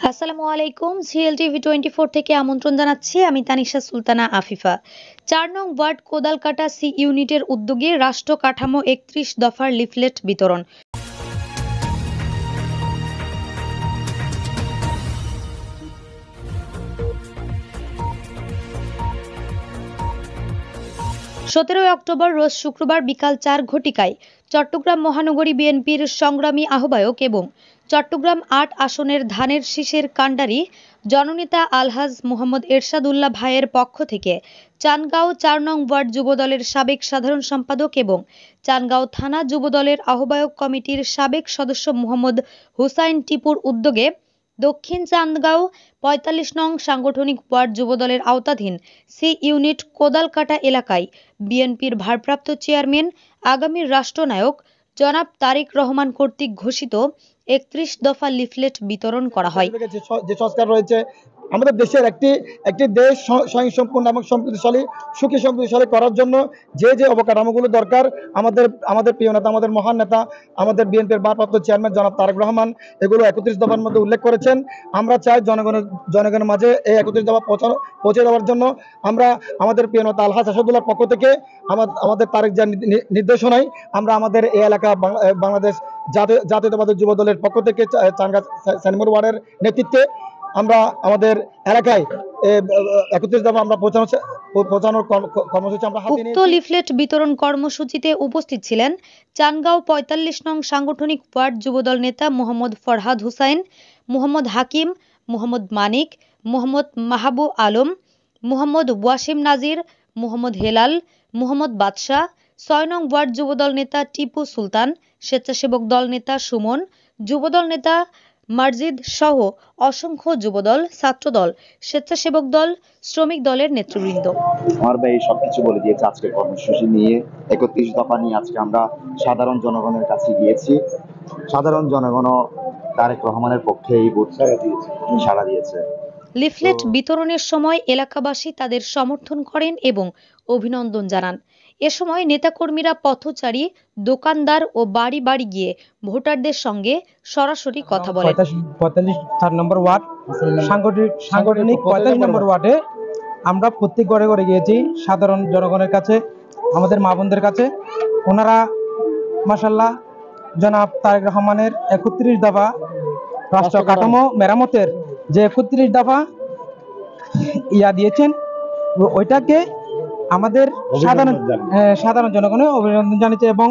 আসসালামু আলাইকুম। সিএলটিভি 24 থেকে আমন্ত্রণ জানাচ্ছি। আমি তানিশা সুলতানা আফিফা। ৪ নং ওয়ার্ড কোদালকাটা সি ইউনিটের উদ্যোগে রাষ্ট্র কাঠামো ৩১ দফার লিফলেট বিতরণ। সতেরোই অক্টোবর রোজ শুক্রবার বিকাল ৪ ঘটিকায় চট্টগ্রাম মহানগরী বিএনপির সংগ্রামী আহ্বায়ক এবং চট্টগ্রাম ৮ আসনের ধানের শীষের কাণ্ডারি জননেতা আলহাজ মোহাম্মদ এরশাদুল্লাহ ভাইয়ের পক্ষ থেকে চানগাঁও ৪ নং ওয়ার্ড যুবদলের সাবেক সাধারণ সম্পাদক এবং চানগাঁও থানা যুবদলের আহ্বায়ক কমিটির সাবেক সদস্য মোহাম্মদ হুসাইন টিপুর উদ্যোগে দক্ষিণ চান্দগাঁও ৪৫ নং সাংগঠনিক ওয়ার্ড যুবদলের আওতাধীন সি ইউনিট কোদালকাটা এলাকায় বিএনপির ভারপ্রাপ্ত চেয়ারম্যান আগামীর রাষ্ট্রনায়ক জনাব তারেক রহমান কর্তৃক ঘোষিত ৩১ দফা লিফলেট বিতরণ করা হয়। যে সংস্কার রয়েছে আমাদের দেশের একটি দেশ স্বয়ংসম্পূর্ণ এবং সমৃদ্ধশালী সুখী সমৃদ্ধশালী করার জন্য যে অবকাঠামোগুলো দরকার আমাদের প্রিয় নেতা, আমাদের মহান নেতা, আমাদের বিএনপির ভারপ্রাপ্ত চেয়ারম্যান জনাব তারেক রহমান এগুলো ৩১ দফার মধ্যে উল্লেখ করেছেন। আমরা চাই জনগণের মাঝে এই ৩১ দফা পৌঁছে দেওয়ার জন্য আমরা আমাদের প্রিয় নেতা আলহাজ আসাদুল্লাহর পক্ষ থেকে আমাদের তারেক জিয়ার নির্দেশনায় আমরা আমাদের এই এলাকা বাংলাদেশ জাতীয়তাবাদী যুব দলের পক্ষ থেকে চানগাঁ সেনমোর ওয়ার্ডের নেতৃত্বে আমরা আমাদের এলাকায় ৩১ দফা আমরা পৌঁছানোর কর্মসূচি আমরা হাতে নিয়েছি। উক্ত লিফলেট বিতরণ কর্মসূচিতে উপস্থিত ছিলেন চানগাঁও ৪৫ নং সাংগঠনিক ওয়ার্ড যুবদল নেতা মোহাম্মদ ফরহাদ হুসাইন, মোহাম্মদ হাকিম, মোহাম্মদ মানিক, মোহাম্মদ মাহাবু আলম, মোহাম্মদ ওয়াসিম নাজির, মোহাম্মদ হেলাল, মোহাম্মদ বাদশাহ, ৬ নং ওয়ার্ড যুবদল নেতা টিপু সুলতান, স্বেচ্ছাসেবক দল নেতা সুমন, যুবদল নেতা মারজিদ সহ অসংখ্য যুবদল, ছাত্রদল, স্বেচ্ছাসেবক দল, শ্রমিক দলের নেতৃবৃন্দ। আমার ভাই সবকিছু বলে দিয়েছে। আজকের কর্মসূচি নিয়ে ৩১ দফা নিয়ে আজকে আমরা সাধারণ জনগণের কাছে গিয়েছি। সাধারণ জনগণও তারেক রহমানের পক্ষে এই ভোট সাড়া দিয়েছে। লিফলেট বিতরণের সময় এলাকাবাসী তাদের সমর্থন করেন এবং অভিনন্দন জানান। এ সময় নেতাকর্মীরা পথচারী, দোকানদার ও বাড়ি বাড়ি গিয়ে ভোটারদের সঙ্গে সরাসরি কথা বলেন। ৪ নম্বর ওয়ার্ড সাংগঠনিক ৪৫ নম্বর ওয়ার্ডে আমরা প্রত্যেক ঘরে ঘরে গিয়েছি সাধারণ জনগণের কাছে, আমাদের মা বোনদের কাছে। ওনারা মাশাআল্লাহ জনাব তারেক রহমানের ৩১ দফা রাষ্ট্র কাঠামো মেরামতের যে ৩১ দফা দিয়েছেন, ওইটাকে আমাদের সাধারণ জনগণের অভিনন্দন জানিয়েছে এবং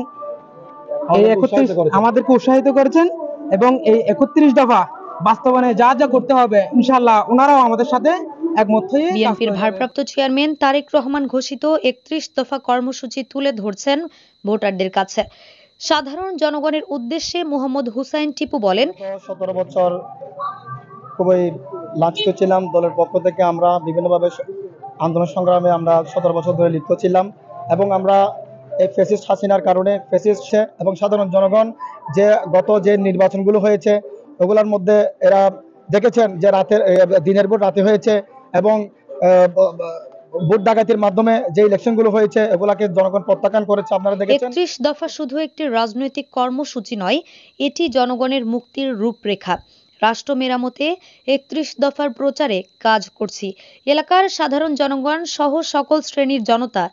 এই ৩১ আমাদেরকে উৎসাহিত করেছেন এবং এই ৩১ দফা বাস্তবায়নে যা যা করতে হবে ইনশাআল্লাহ ওনারাও আমাদের সাথে একমত হয়ে। বিএনপির ভারপ্রাপ্ত চেয়ারম্যান তারেক রহমান ঘোষিত ৩১ দফা কর্মসূচি তুলে ধরছেন ভোটারদের কাছে। সাধারণ জনগণের উদ্দেশ্যে মোহাম্মদ হুসাইন টিপু বলেন, ১৭ বছর খুবই লাঞ্ছিত ছিলাম। দলের পক্ষ থেকে আমরা বিভিন্নভাবে আন্দোলন সংগ্রামে আমরা ১৭ বছর ধরে লিপ্ত ছিলাম এবং আমরা এই ফ্যাসিস্ট হাসিনার কারণে ফ্যাসিস্ট এবং সাধারণ জনগণ যে নির্বাচনগুলো হয়েছে ওগুলোর মধ্যে এরা দেখেছেন যে দিনের ভোট রাতে হয়েছে এবং ভোট ডাকাতির মাধ্যমে যে ইলেকশনগুলো হয়েছে এগুলাকে জনগণ প্রত্যাখ্যান করেছে। আপনারা দেখেছেন ৩১ দফা শুধু একটি রাজনৈতিক কর্মসূচি নয়, এটি জনগণের মুক্তির রূপরেখা। রাষ্ট্র মেরামতে ৩১ দফার প্রচারে কাজ করছি। এলাকার সাধারণ জনগণ সহ সকল শ্রেণীর জনতা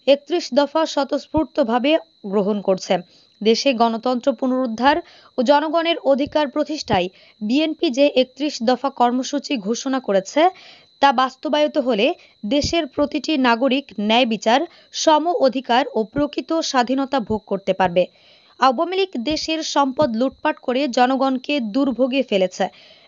৩১ দফা স্বতঃস্ফূর্তভাবে গ্রহণ করছে। দেশে গণতন্ত্র পুনরুদ্ধার ও জনগণের অধিকার প্রতিষ্ঠায় বিএনপি যে ৩১ দফা কর্মসূচি ঘোষণা করেছে তা বাস্তবায়িত হলে দেশের প্রতিটি নাগরিক ন্যায় বিচার, সম অধিকার ও প্রকৃত স্বাধীনতা ভোগ করতে পারবে। আওয়ামী লীগ দেশের সম্পদ লুটপাট করে জনগণকে দুর্ভোগে ফেলেছে।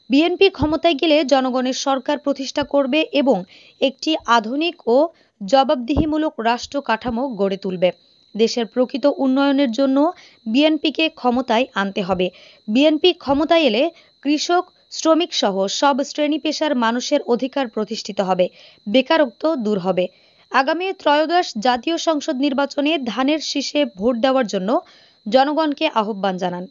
বিএনপি ক্ষমতায় গেলে জনগণের সরকার প্রতিষ্ঠা করবে এবং একটি আধুনিক ও জবাবদিহিমূলক রাষ্ট্র কাঠামো গড়ে তুলবে। দেশের প্রকৃত উন্নয়নের জন্য বিএনপিকে ক্ষমতায় আনতে হবে। বিএনপি ক্ষমতায় এলে কৃষক, শ্রমিক সহ সব শ্রেণী পেশার মানুষের অধিকার প্রতিষ্ঠিত হবে, বেকারত্ব দূর হবে। আগামী ত্রয়োদশ জাতীয় সংসদ নির্বাচনে ধানের শীষে ভোট দেওয়ার জন্য জনগণকে আহ্বান জানান।